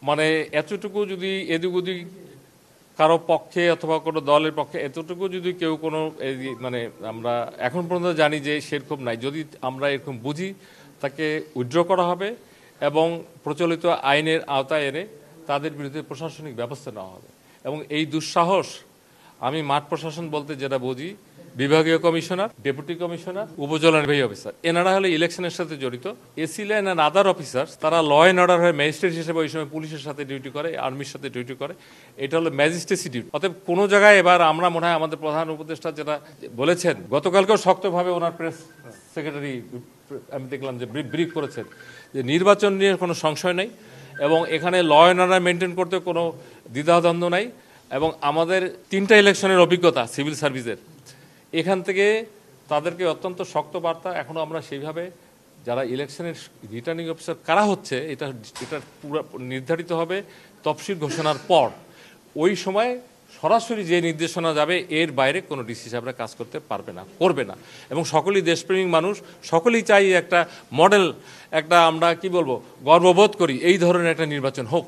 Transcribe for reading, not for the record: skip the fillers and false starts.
মানে এতটুকু যদি এদিক ওদিক কারো পক্ষে অথবা কোনো দলের পক্ষে এতটুকু যদি কেউ কোনো মানে আমরা এখন পর্যন্ত জানি যে সেরকম নাই, যদি আমরা এরকম বুঝি তাকে উইথড্র করা হবে এবং প্রচলিত আইনের আওতায় এনে তাদের বিরুদ্ধে প্রশাসনিক ব্যবস্থা নেওয়া হবে। এবং এই দুঃসাহস আমি মাঠ প্রশাসন বলতে যেটা বুঝি বিভাগীয় কমিশনার, ডেপুটি কমিশনার, উপজেলা নির্বাহী অফিসার, এনারা হলে ইলেকশনের সাথে জড়িত। AC line and other officers তারা ল অ্যান্ড অর্ডার হয়ে ম্যাজিস্ট্রেট হিসেবে ওই সময় পুলিশের সাথে ডিউটি করে, আর্মির সাথে ডিউটি করে। এটা হলো ম্যাজিস্ট্রেসি ডিউটি। অতএব কোনো জায়গায় এবার আমরা মনে হয় আমাদের প্রধান উপদেষ্টা যেটা বলেছেন, গতকালকেও শক্তভাবে ওনার প্রেস সেক্রেটারি আমি দেখলাম যে ব্রিফ করেছেন যে নির্বাচন নিয়ে কোনো সংশয় নেই এবং এখানে ল অ্যান্ড অর্ডার মেনটেন করতে কোনো দ্বিধাদ্বন্দ্ব নাই। এবং আমাদের 3টা ইলেকশনের অভিজ্ঞতা সিভিল সার্ভিসের, এখান থেকে তাদেরকে অত্যন্ত শক্ত বার্তা। এখনও আমরা সেইভাবে যারা ইলেকশনের রিটার্নিং অফিসার কারা হচ্ছে এটা পুরো নির্ধারিত হবে তফসিল ঘোষণার পর। ওই সময় সরাসরি যে নির্দেশনা যাবে এর বাইরে কোনো ডিসি সাহেবরা কাজ করতে পারবে না, করবে না। এবং সকলেই দেশপ্রেমিক মানুষ, সকলেই চাই একটা মডেল, একটা আমরা কি বলবো গর্ববোধ করি এই ধরনের একটা নির্বাচন হোক।